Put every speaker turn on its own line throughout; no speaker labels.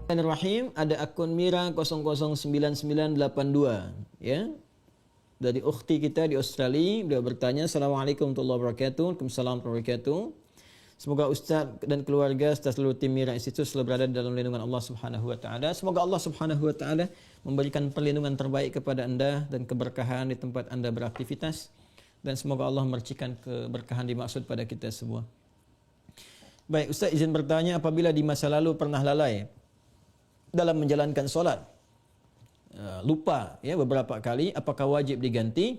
Bismillahirrahmanirrahim. Ada akun Mira 009982 ya. Dari ukhti kita di Australia, beliau bertanya, Assalamualaikum warahmatullahi wabarakatuh. Waalaikumsalam warahmatullahi wabarakatuh. Semoga Ustaz dan keluarga serta seluruh tim Mira Institute selalu berada dalam lindungan Allah Subhanahu wa taala. Semoga Allah Subhanahu wa taala memberikan perlindungan terbaik kepada Anda dan keberkahan di tempat Anda beraktivitas, dan semoga Allah memercikan keberkahan dimaksud pada kita semua. Baik, Ustaz izin bertanya, apabila di masa lalu pernah lalai dalam menjalankan solat, lupa ya beberapa kali, apakah wajib diganti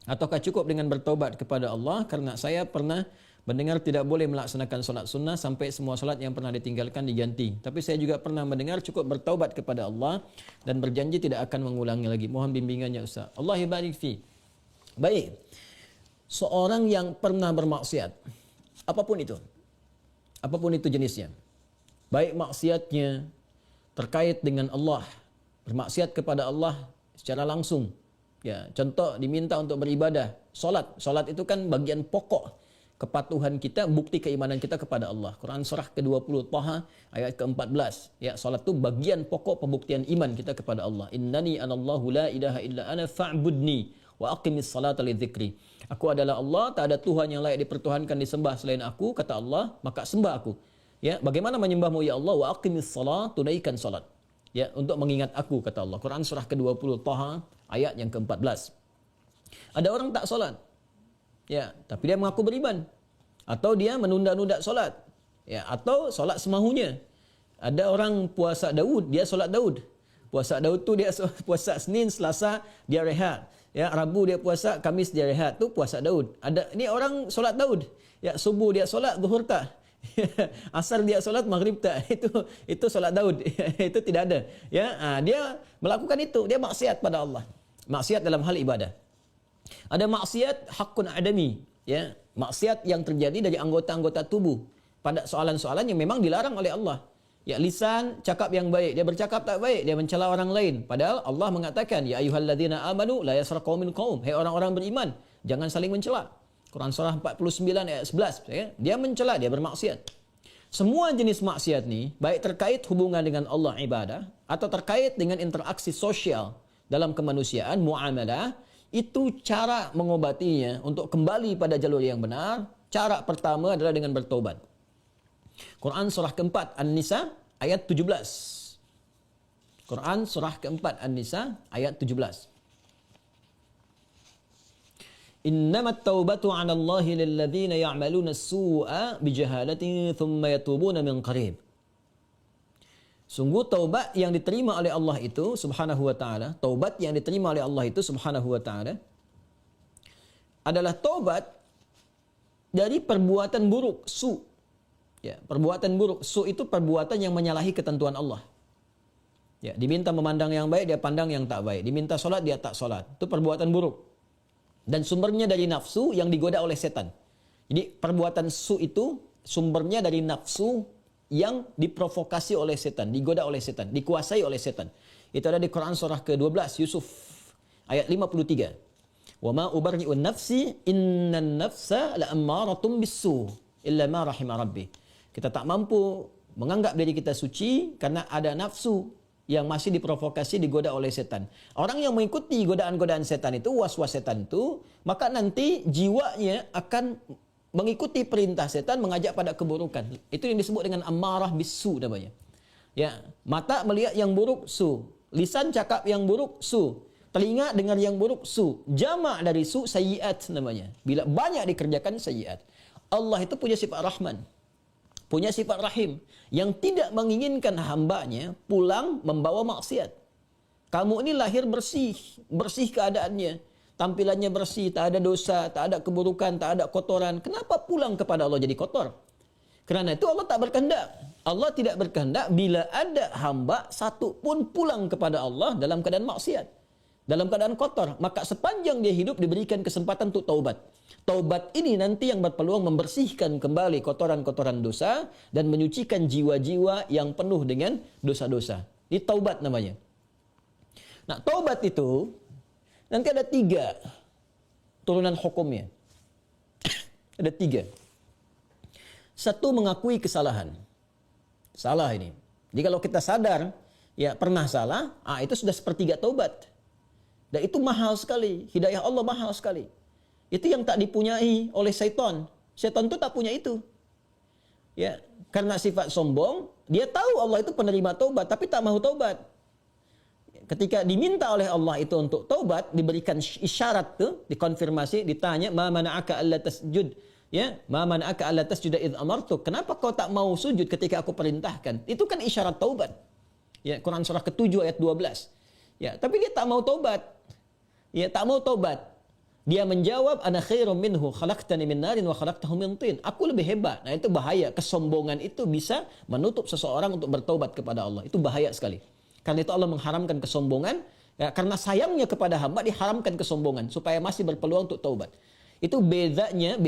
ataukah cukup dengan bertaubat kepada Allah? Karena saya pernah mendengar tidak boleh melaksanakan solat sunnah sampai semua solat yang pernah ditinggalkan diganti. Tapi saya juga pernah mendengar cukup bertaubat kepada Allah dan berjanji tidak akan mengulangi lagi. Mohon bimbingannya Ustaz. Allah barik fi. Baik, seorang yang pernah bermaksiat, apapun itu jenisnya, baik maksiatnya terkait dengan Allah, bermaksiat kepada Allah secara langsung. Ya, contoh diminta untuk beribadah, solat itu kan bagian pokok kepatuhan kita, bukti keimanan kita kepada Allah. Quran surah ke-20 Taha ayat ke-14. Ya, solat itu bagian pokok pembuktian iman kita kepada Allah. Innani anallahu la ilaha illa ana fa'budni wa aqimis salata lidzikri. Aku adalah Allah, tak ada Tuhan yang layak dipertuhankan disembah selain aku, kata Allah, maka sembah aku. Ya, bagaimana menyembahmu ya Allah? Wa aqimis salat, tunaikan salat. Ya, untuk mengingat aku, kata Allah. Quran surah ke-20 Taha ayat yang ke-14. Ada orang tak solat, ya, tapi dia mengaku beriman, atau dia menunda-nunda solat, ya, atau solat semahunya. Ada orang puasa Daud, dia solat Daud. Puasa Daud tu dia puasa Senin, Selasa dia rehat. Ya, Rabu dia puasa, Kamis dia rehat. Tu puasa Daud. Ada ni orang solat Daud. Ya, subuh dia solat, zuhur tak. Asar dia solat, maghrib tak. Itu solat Daud. Itu tidak ada. Ya, dia melakukan itu, dia maksiat pada Allah. Maksiat dalam hal ibadah. Ada maksiat hakun adami, ya, maksiat yang terjadi dari anggota-anggota tubuh pada soalan-soalan yang memang dilarang oleh Allah. Ya, lisan cakap yang baik, dia bercakap tak baik, dia mencela orang lain. Padahal Allah mengatakan, ya ayyuhalladzina amanu la yaskhar qaumin qaum. Hai orang-orang beriman, jangan saling mencela. Quran surah 49 ayat 11, ya. Dia mencela, dia bermaksiat. Semua jenis maksiat ni, baik terkait hubungan dengan Allah ibadah atau terkait dengan interaksi sosial dalam kemanusiaan, muamalah, itu cara mengobatinya untuk kembali pada jalur yang benar. Cara pertama adalah dengan bertobat. Quran surah keempat An-Nisa ayat 17. Quran surah keempat An-Nisa ayat 17. Innamat taubatu 'ala Allahi lilladzina ya'maluna as-su'a bijahalatin thumma yatubuna min qarib. Sungguh taubat yang diterima oleh Allah itu subhanahu wa ta'ala, taubat yang diterima oleh Allah itu subhanahu wa ta'ala adalah taubat dari perbuatan buruk, su. Ya, perbuatan buruk, su itu perbuatan yang menyalahi ketentuan Allah. Ya, diminta memandang yang baik, dia pandang yang tak baik. Diminta solat, dia tak solat. Itu perbuatan buruk. Dan sumbernya dari nafsu yang digoda oleh setan. Jadi perbuatan su itu sumbernya dari nafsu yang diprovokasi oleh setan, digoda oleh setan, dikuasai oleh setan. Itu ada di Quran surah ke-12 Yusuf ayat 53. Wa ma ubarri'un nafsi innan nafsa la'ammaratun bis-su illa ma rahima rabbi. Kita tak mampu menganggap diri kita suci karena ada nafsu yang masih diprovokasi, digoda oleh setan. Orang yang mengikuti godaan-godaan setan itu, was-was setan itu, maka nanti jiwanya akan mengikuti perintah setan, mengajak pada keburukan. Itu yang disebut dengan ammarah bisu namanya. Ya, mata melihat yang buruk, su. Lisan cakap yang buruk, su. Telinga dengar yang buruk, su. Jamak dari su, sayyiat namanya. Bila banyak dikerjakan sayyiat. Allah itu punya sifat Rahman, punya sifat Rahim, yang tidak menginginkan hambanya pulang membawa maksiat. Kamu ini lahir bersih, bersih keadaannya, tampilannya bersih, tak ada dosa, tak ada keburukan, tak ada kotoran. Kenapa pulang kepada Allah jadi kotor? Kerana itu Allah tak berkehendak. Allah tidak berkehendak bila ada hamba satu pun pulang kepada Allah dalam keadaan maksiat, dalam keadaan kotor. Maka sepanjang dia hidup diberikan kesempatan untuk taubat. Taubat ini nanti yang berpeluang membersihkan kembali kotoran-kotoran dosa dan menyucikan jiwa-jiwa yang penuh dengan dosa-dosa. Ini taubat namanya. Nah, taubat itu nanti ada 3 turunan hukumnya. Ada 3. 1, mengakui kesalahan. Salah ini. Jadi kalau kita sadar ya pernah salah, itu sudah sepertiga taubat. Dan itu mahal sekali, hidayah Allah mahal sekali. Itu yang tak dipunyai oleh syaitan. Syaitan itu tak punya itu. Ya, karena sifat sombong, dia tahu Allah itu penerima taubat tapi tak mau taubat. Ketika diminta oleh Allah itu untuk taubat, diberikan isyarat tuh, dikonfirmasi, ditanya, "Ma mana'aka alla tasjud?" Ya, "Ma mana'aka alla tasjuda idz amartuk?" Kenapa kau tak mau sujud ketika aku perintahkan? Itu kan isyarat taubat. Ya, Quran surah ke-7 ayat 12. Ya, tapi dia tak mau taubat. Ya, tak mau taubat. Dia menjawab, "Ana khairum minhu, khalaqtani min narin wa khalaqtahu min tin." Aku lebih hebat. Nah, itu bahaya. Kesombongan itu bisa menutup seseorang untuk bertaubat kepada Allah. Itu bahaya sekali. Karena itu Allah mengharamkan kesombongan. Ya, karena sayangnya kepada hamba diharamkan kesombongan supaya masih berpeluang untuk taubat. Itu bezanya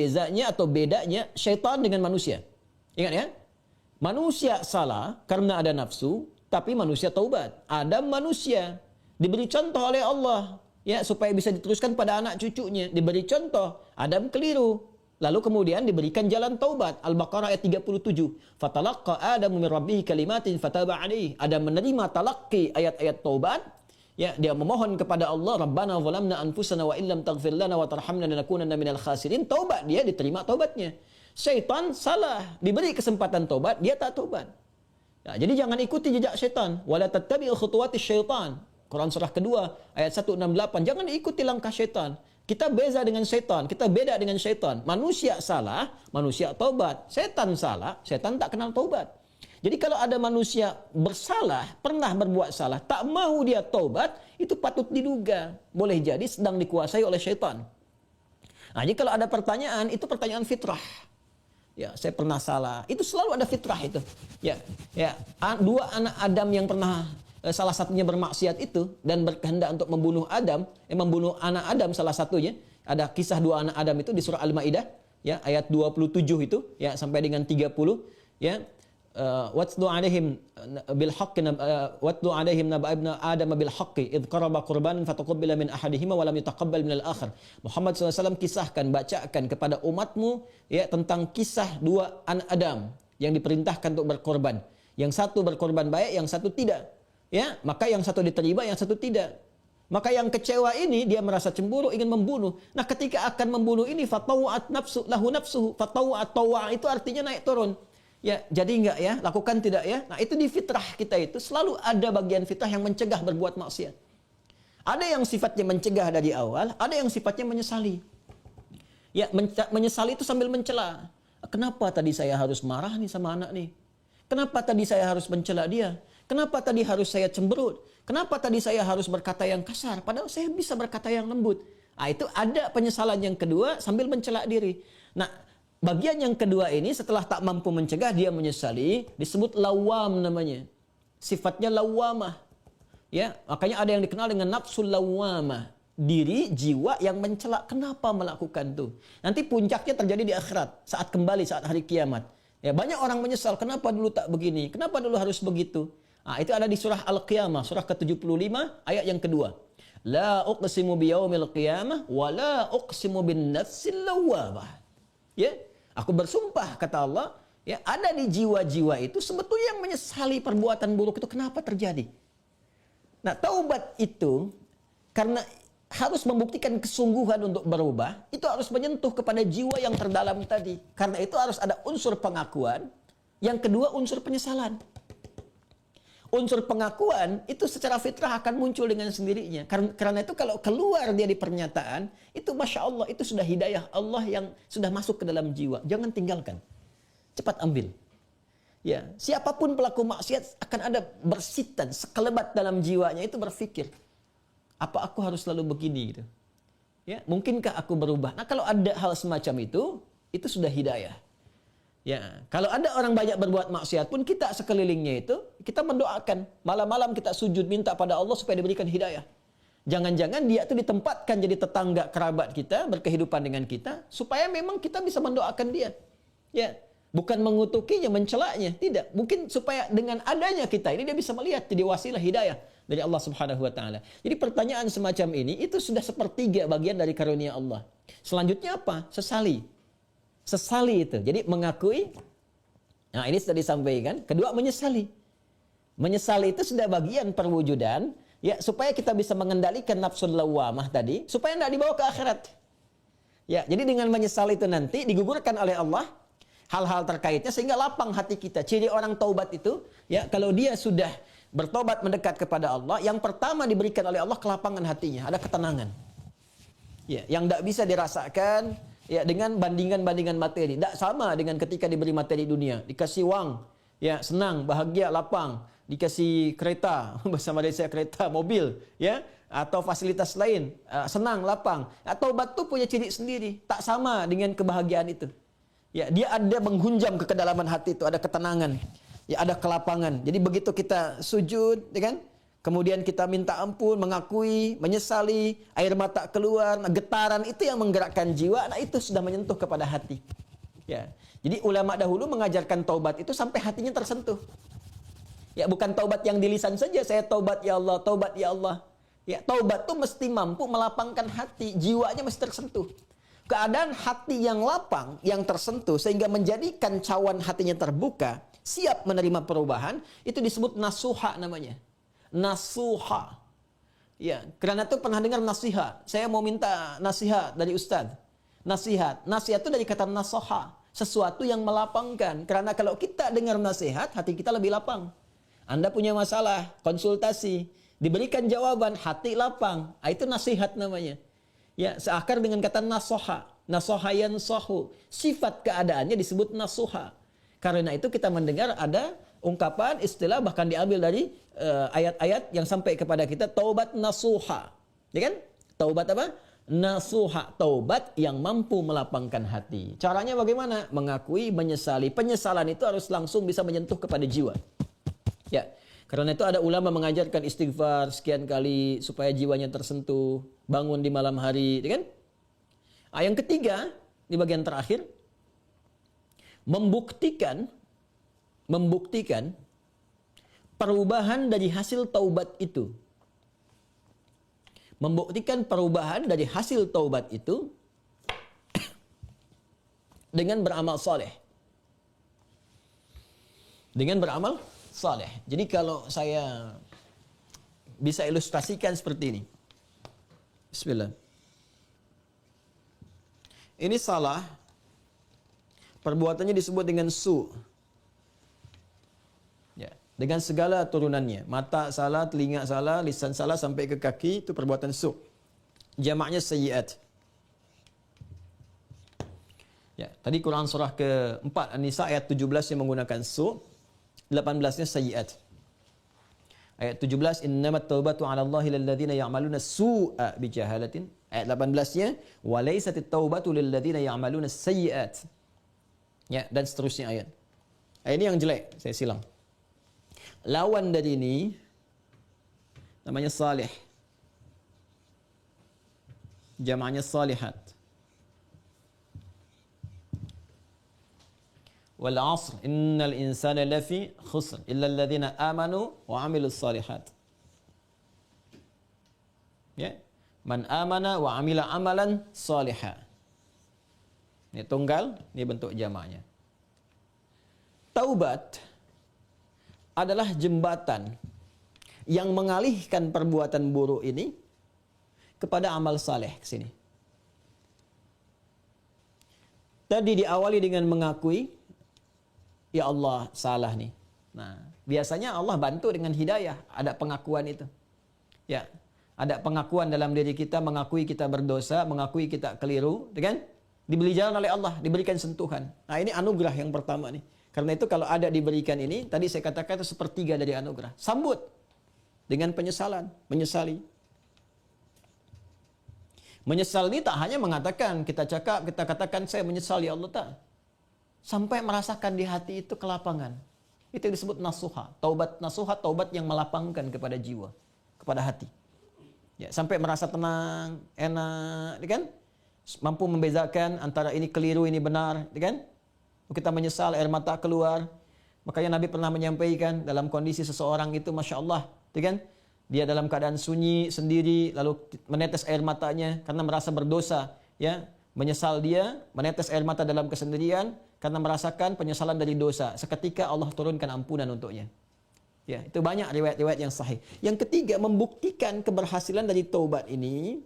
syaitan dengan manusia. Ingat ya? Manusia salah karena ada nafsu, tapi manusia taubat. Adam manusia diberi contoh oleh Allah ya supaya bisa diteruskan pada anak cucunya. Diberi contoh, Adam keliru. Lalu kemudian diberikan jalan taubat. Al-Baqarah ayat 37. Fatalaqqa Adamu min rabbih kalimatin fataba alaihi. Adam menerima talaqi ayat-ayat taubat. Ya, dia memohon kepada Allah, Rabbana zalamna anfusana wa illam taghfir lana wa tarhamna lanakunanna minal khasirin. Taubat, dia diterima taubatnya. Syaitan salah, diberi kesempatan taubat, dia tak taubat. Ya, jadi jangan ikuti jejak syaitan. Wala tattabi'u khutuwatis syaitan. Quran surah kedua ayat 168. Jangan diikuti langkah syaitan. Kita beza dengan syaitan, kita beda dengan syaitan. Manusia salah, manusia taubat. Syaitan salah, syaitan tak kenal taubat. Jadi kalau ada manusia bersalah, pernah berbuat salah, tak mau dia taubat, itu patut diduga. Boleh jadi sedang dikuasai oleh syaitan. Nah, jadi kalau ada pertanyaan, itu pertanyaan fitrah. Ya, saya pernah salah. Itu selalu ada fitrah itu. Ya, dua anak Adam yang pernah salah satunya bermaksiat itu dan berkehendak untuk membunuh Adam, membunuh anak Adam salah satunya. Ada kisah dua anak Adam itu di surah Al-Maidah ya ayat 27 itu ya sampai dengan 30 ya. Watlu alaihim bil haqqi watlu alaihim naba ibna Adam bil haqqi id qaraba qurbanan fataqabbala min ahadihima wa lam yutaqabbal min al-akhar. Muhammad SAW kisahkan, bacakan kepada umatmu ya tentang kisah dua anak Adam yang diperintahkan untuk berkorban. Yang satu berkorban baik, yang satu tidak. Ya, maka yang satu diterima, yang satu tidak. Maka yang kecewa ini dia merasa cemburu, ingin membunuh. Nah, ketika akan membunuh ini fatawat nafsu lahu nafsuhu, fatawat tawa itu artinya naik turun. Ya, jadi enggak ya, lakukan tidak ya. Nah, itu di fitrah kita itu selalu ada bagian fitrah yang mencegah berbuat maksiat. Ada yang sifatnya mencegah dari awal, ada yang sifatnya menyesali. Ya, menyesali itu sambil mencela. Kenapa tadi saya harus marah nih sama anak nih? Kenapa tadi saya harus mencela dia? Kenapa tadi harus saya cemberut? Kenapa tadi saya harus berkata yang kasar? Padahal saya bisa berkata yang lembut. Nah, itu ada penyesalan yang kedua sambil mencela diri. Nah, bagian yang kedua ini setelah tak mampu mencegah, dia menyesali, disebut lawam namanya. Sifatnya lawamah. Ya, makanya ada yang dikenal dengan nafsul lawamah. Diri, jiwa yang mencela. Kenapa melakukan itu? Nanti puncaknya terjadi di akhirat. Saat kembali, saat hari kiamat. Ya, banyak orang menyesal. Kenapa dulu tak begini? Kenapa dulu harus begitu? Nah, itu ada di surah Al-Qiyamah, surah ke-75, ayat yang kedua. La uqsimu biyaumil qiyamah, wa la uqsimu bin nafsil lawwamah. Ya, aku bersumpah, kata Allah, ya, ada di jiwa-jiwa itu sebetulnya yang menyesali perbuatan buruk itu kenapa terjadi. Nah, taubat itu, karena harus membuktikan kesungguhan untuk berubah, itu harus menyentuh kepada jiwa yang terdalam tadi. Karena itu harus ada unsur pengakuan, yang kedua unsur penyesalan. Unsur pengakuan itu secara fitrah akan muncul dengan sendirinya. Karena itu kalau keluar dia di pernyataan, itu Masya Allah, itu sudah hidayah Allah yang sudah masuk ke dalam jiwa. Jangan tinggalkan. Cepat ambil. Ya, siapapun pelaku maksiat akan ada bersitan, sekelebat dalam jiwanya itu berpikir, apa aku harus selalu begini gitu. Ya, mungkinkah aku berubah? Nah, kalau ada hal semacam itu sudah hidayah. Ya, kalau ada orang banyak berbuat maksiat pun kita sekelilingnya itu kita mendoakan, malam-malam kita sujud minta pada Allah supaya diberikan hidayah. Jangan-jangan dia itu ditempatkan jadi tetangga kerabat kita, berkehidupan dengan kita supaya memang kita bisa mendoakan dia. Ya, bukan mengutukinya, mencelaknya, tidak. Mungkin supaya dengan adanya kita ini dia bisa melihat jadi wasilah hidayah dari Allah Subhanahu wa taala. Jadi pertanyaan semacam ini itu sudah sepertiga bagian dari karunia Allah. Selanjutnya apa? Sesali. Sesali itu. Jadi mengakui. Nah, ini sudah disampaikan. Kedua, menyesali. Menyesal itu sudah bagian perwujudan, ya, supaya kita bisa mengendalikan nafsul lawamah tadi, supaya tidak dibawa ke akhirat. Ya, jadi dengan menyesal itu nanti digugurkan oleh Allah hal-hal terkaitnya sehingga lapang hati kita. Ciri orang taubat itu, ya, kalau dia sudah bertobat mendekat kepada Allah, yang pertama diberikan oleh Allah kelapangan hatinya, ada ketenangan. Ya, yang tidak bisa dirasakan ya dengan bandingan-bandingan materi. Tidak sama dengan ketika diberi materi dunia, dikasih uang, ya, senang, bahagia, lapang, dikasih kereta, bahasa Malaysia kereta, mobil, ya, atau fasilitas lain, senang, lapang. Taubat itu punya ciri sendiri, tak sama dengan kebahagiaan itu. Ya, dia ada menghunjam ke kedalaman hati itu, ada ketenangan, ya, ada kelapangan. Jadi begitu kita sujud, ya kan? Kemudian kita minta ampun, mengakui, menyesali, air mata keluar, getaran itu yang menggerakkan jiwa, nah itu sudah menyentuh kepada hati. Ya. Jadi ulama dahulu mengajarkan taubat itu sampai hatinya tersentuh. Ya, bukan taubat yang di lisan saja, saya taubat ya Allah, taubat ya Allah. Ya, taubat itu mesti mampu melapangkan hati, jiwanya mesti tersentuh. Keadaan hati yang lapang, yang tersentuh, sehingga menjadikan cawan hatinya terbuka, siap menerima perubahan, itu disebut nasuha namanya. Nasuha. Ya, karena itu pernah dengar nasihat. Saya mau minta nasihat dari Ustadz. Nasihat. Nasihat itu dari kata nasoha. Sesuatu yang melapangkan. Karena kalau kita dengar nasihat, hati kita lebih lapang. Anda punya masalah, konsultasi, diberikan jawaban, hati lapang. Itu nasihat namanya. Ya, seakar dengan kata nasoha. Nasoha yansohu. Sifat keadaannya disebut nasuha. Karena itu kita mendengar ada ungkapan, istilah, bahkan diambil dari ayat-ayat yang sampai kepada kita, taubat nasuha. Ya kan? Taubat apa? Nasuha. Taubat yang mampu melapangkan hati. Caranya bagaimana? Mengakui, menyesali. Penyesalan itu harus langsung bisa menyentuh kepada jiwa. Ya, karena itu ada ulama mengajarkan istighfar sekian kali supaya jiwanya tersentuh, bangun di malam hari, ya kan? Yang ketiga, di bagian terakhir, membuktikan perubahan dari hasil taubat itu. Membuktikan perubahan dari hasil taubat itu dengan beramal soleh. Dengan beramal soleh. Jadi kalau saya bisa ilustrasikan seperti ini. Bismillah. Ini salah. Perbuatannya disebut dengan su. Ya, dengan segala turunannya. Mata salah, telinga salah, lisan salah sampai ke kaki, itu perbuatan su. Jamaknya sayyiat. Ya, tadi Quran surah ke-4 An-Nisa ayat 17 yang menggunakan su, 18-nya sayyiat. Ayat 17, innamat taubatu 'ala Allahi lil ladzina ya'maluna su'a bijahalatin. Ayat 18-nya, wa laysatit taubatu lil ladzina ya'maluna sayyiat. Ya, dan seterusnya ayat. Ini yang jelek, saya silang. Lawan dari ini namanya salih. Jamaknya salihat. Wal 'asr innal insana lafi khusr illa alladhina amanu wa 'amilus salihat. Ya, man amana wa 'amila amalan salihah. Ini tunggal, ini bentuk jamaknya. Taubat adalah jembatan yang mengalihkan perbuatan buruk ini kepada amal saleh ke sini. Tadi diawali dengan mengakui, ya Allah salah nih. Nah, biasanya Allah bantu dengan hidayah, ada pengakuan itu. Ya, ada pengakuan dalam diri kita, mengakui kita berdosa, mengakui kita keliru, kan? Diberi jalan oleh Allah, diberikan sentuhan. Nah, ini anugerah yang pertama nih. Karena itu kalau ada diberikan ini, tadi saya katakan itu sepertiga dari anugerah. Sambut dengan penyesalan, menyesali. Menyesal ini tak hanya mengatakan, kita cakap, kita katakan saya menyesal ya Allah, tak. Sampai merasakan di hati itu kelapangan. Itu yang disebut nasuha. Taubat nasuha, taubat yang melapangkan kepada jiwa, kepada hati. Ya, sampai merasa tenang, enak, kan? Mampu membezakan antara ini keliru, ini benar, kan? Kita menyesal, air mata keluar. Makanya Nabi pernah menyampaikan dalam kondisi seseorang itu, Masya Allah, kan? Dia dalam keadaan sunyi, sendiri, lalu menetes air matanya karena merasa berdosa. Ya, menyesal dia, menetes air mata dalam kesendirian karena merasakan penyesalan dari dosa. Seketika Allah turunkan ampunan untuknya. Ya, itu banyak riwayat-riwayat yang sahih. Yang ketiga, membuktikan keberhasilan dari taubat ini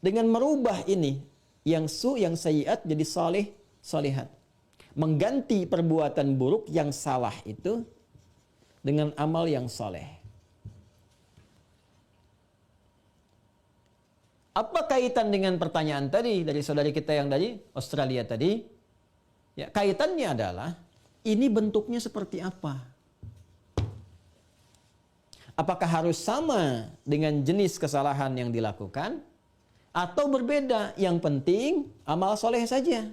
dengan merubah ini yang yang sayyiat jadi saleh, salihat. Mengganti perbuatan buruk yang salah itu dengan amal yang saleh. Apa kaitan dengan pertanyaan tadi dari saudari kita yang dari Australia tadi? Ya, kaitannya adalah ini bentuknya seperti apa? Apakah harus sama dengan jenis kesalahan yang dilakukan? Atau berbeda? Yang penting amal soleh saja.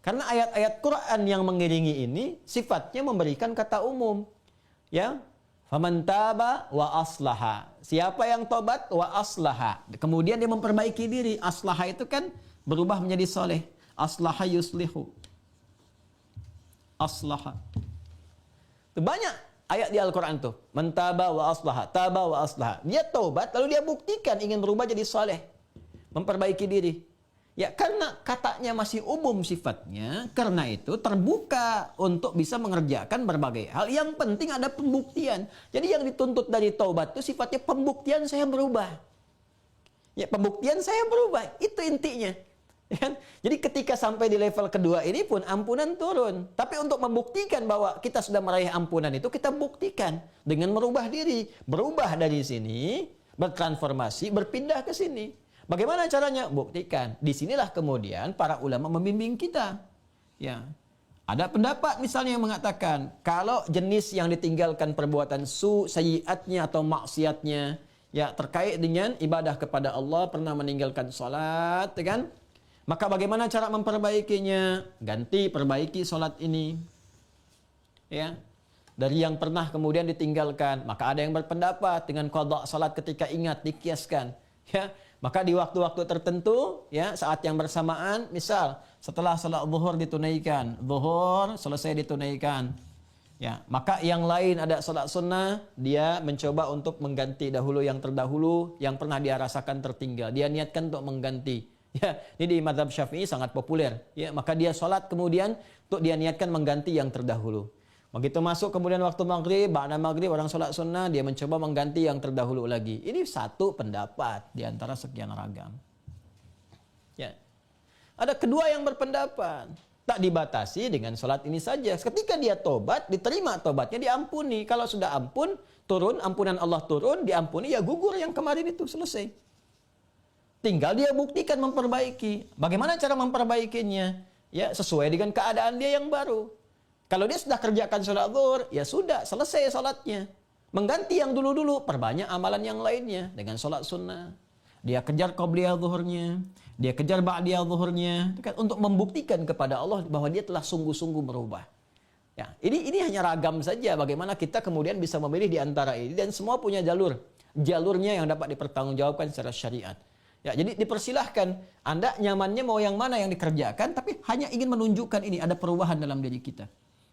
Karena ayat-ayat Quran yang mengiringi ini sifatnya memberikan kata umum. Ya, faman taba wa aslaha. Siapa yang tobat wa aslaha. Kemudian dia memperbaiki diri. Aslaha itu kan berubah menjadi soleh. Aslaha yuslihu. Aslaha. Itu banyak ayat di Al-Quran tuh. Mentaba wa aslaha. Taba wa aslaha. Dia taubat lalu dia buktikan ingin berubah jadi soleh. Memperbaiki diri. Ya, karena katanya masih umum sifatnya, karena itu terbuka untuk bisa mengerjakan berbagai hal. Yang penting ada pembuktian. Jadi yang dituntut dari taubat itu sifatnya pembuktian saya berubah. Ya, pembuktian saya berubah. Itu intinya. Ya, jadi ketika sampai di level kedua ini pun ampunan turun. Tapi untuk membuktikan bahwa kita sudah meraih ampunan itu, kita buktikan dengan merubah diri. Berubah dari sini, bertransformasi, berpindah ke sini. Bagaimana caranya? Buktikan. Disinilah kemudian para ulama membimbing kita. Ya, ada pendapat misalnya yang mengatakan kalau jenis yang ditinggalkan perbuatan sayyiatnya atau maksiatnya ya terkait dengan ibadah kepada Allah, pernah meninggalkan salat, ya kan? Maka bagaimana cara memperbaikinya? Ganti, perbaiki salat ini. Ya. Dari yang pernah kemudian ditinggalkan, maka ada yang berpendapat dengan qada salat ketika ingat dikiaskan. Ya. Maka di waktu-waktu tertentu, ya, saat yang bersamaan, misal setelah salat zuhur ditunaikan, zuhur selesai ditunaikan, ya, maka yang lain ada salat sunnah, dia mencoba untuk mengganti dahulu yang terdahulu, yang pernah dia rasakan tertinggal, dia niatkan untuk mengganti. Ya, ini di mazhab Syafi'i sangat populer. Ya, maka dia salat kemudian untuk dia niatkan mengganti yang terdahulu. Begitu masuk kemudian waktu maghrib, ba'da maghrib orang sholat sunnah, dia mencoba mengganti yang terdahulu lagi. Ini satu pendapat di antara sekian ragam. Ya. Ada kedua yang berpendapat, tak dibatasi dengan sholat ini saja. Ketika dia tobat, diterima tobatnya, diampuni. Kalau sudah ampun, turun, ampunan Allah turun, diampuni, ya gugur yang kemarin itu, selesai. Tinggal dia buktikan memperbaiki. Bagaimana cara memperbaikinya? Ya, sesuai dengan keadaan dia yang baru. Kalau dia sudah kerjakan sholat zuhur, ya sudah, selesai sholatnya. Mengganti yang dulu-dulu, perbanyak amalan yang lainnya dengan sholat sunnah. Dia kejar qobliyah zuhurnya, dia kejar ba'diyah zuhurnya, untuk membuktikan kepada Allah bahwa dia telah sungguh-sungguh berubah. Ya, ini hanya ragam saja bagaimana kita kemudian bisa memilih di antara ini, dan semua punya jalurnya yang dapat dipertanggungjawabkan secara syariat. Ya, jadi dipersilahkan Anda nyamannya mau yang mana yang dikerjakan, tapi hanya ingin menunjukkan ini ada perubahan dalam diri kita.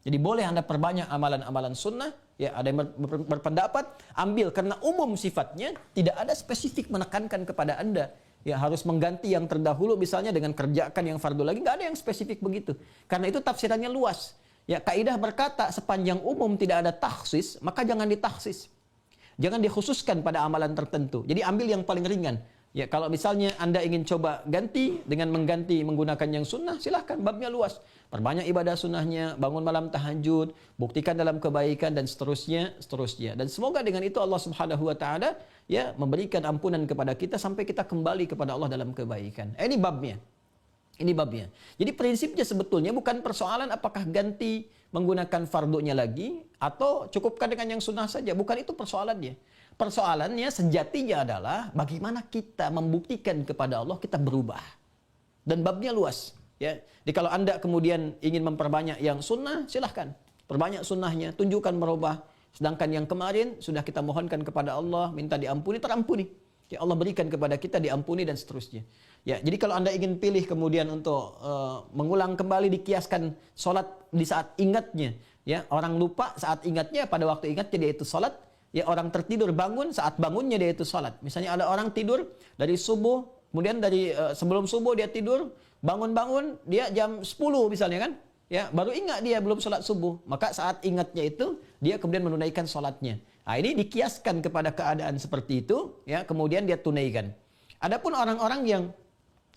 Jadi boleh Anda perbanyak amalan-amalan sunnah, ya, ada yang berpendapat ambil karena umum sifatnya, tidak ada spesifik menekankan kepada Anda ya harus mengganti yang terdahulu misalnya dengan kerjakan yang fardu lagi, nggak ada yang spesifik begitu. Karena itu tafsirannya luas. Ya, kaidah berkata sepanjang umum tidak ada takhsis, maka jangan ditakhsis. Jangan dikhususkan pada amalan tertentu. Jadi ambil yang paling ringan. Ya, kalau misalnya Anda ingin coba ganti dengan mengganti menggunakan yang sunnah, silahkan, babnya luas. Perbanyak ibadah sunnahnya, bangun malam tahajud, buktikan dalam kebaikan dan seterusnya. Dan semoga dengan itu Allah Subhanahu wa taala ya memberikan ampunan kepada kita sampai kita kembali kepada Allah dalam kebaikan. Ini babnya. Jadi prinsipnya sebetulnya bukan persoalan apakah ganti menggunakan fardunya lagi atau cukupkan dengan yang sunnah saja, bukan itu persoalannya. Persoalannya sejatinya adalah bagaimana kita membuktikan kepada Allah kita berubah. Dan babnya luas. Ya. Jadi kalau Anda kemudian ingin memperbanyak yang sunnah, silahkan. Perbanyak sunnahnya, tunjukkan merubah. Sedangkan yang kemarin sudah kita mohonkan kepada Allah, minta diampuni, terampuni. Ya, Allah berikan kepada kita diampuni dan seterusnya. Ya, jadi kalau Anda ingin pilih kemudian untuk mengulang kembali dikiaskan sholat di saat ingatnya. Ya, orang lupa saat ingatnya, pada waktu ingatnya dia itu sholat. Ya, orang tertidur bangun saat bangunnya dia itu salat. Misalnya ada orang tidur dari subuh, kemudian dari sebelum subuh dia tidur, bangun-bangun dia jam 10 misalnya kan. Ya, baru ingat dia belum sholat subuh. Maka saat ingatnya itu, dia kemudian menunaikan sholatnya. Nah, ini dikiaskan kepada keadaan seperti itu, ya, kemudian dia tunaikan. Adapun orang-orang yang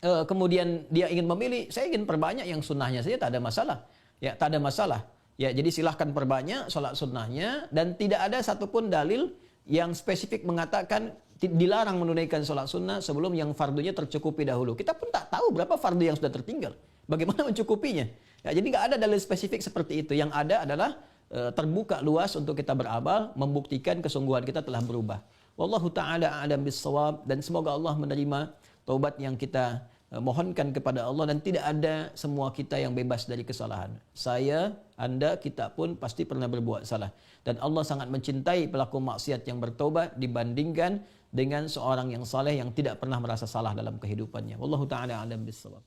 kemudian dia ingin memilih, saya ingin perbanyak yang sunnahnya saja, tak ada masalah. Ya, tak ada masalah. Ya, jadi silahkan perbanyak sholat sunnahnya, dan tidak ada satupun dalil yang spesifik mengatakan dilarang menunaikan sholat sunnah sebelum yang fardunya tercukupi dahulu. Kita pun tak tahu berapa fardu yang sudah tertinggal. Bagaimana mencukupinya? Ya, jadi nggak ada dalil spesifik seperti itu. Yang ada adalah terbuka luas untuk kita beramal, membuktikan kesungguhan kita telah berubah. Wallahu ta'ala a'lam bis-shawab, dan semoga Allah menerima taubat yang kita mohonkan kepada Allah, dan tidak ada semua kita yang bebas dari kesalahan. Saya, Anda, kita pun pasti pernah berbuat salah. Dan Allah sangat mencintai pelaku maksiat yang bertaubat dibandingkan dengan seorang yang saleh yang tidak pernah merasa salah dalam kehidupannya. Wallahu ta'ala a'lam bis-shawab.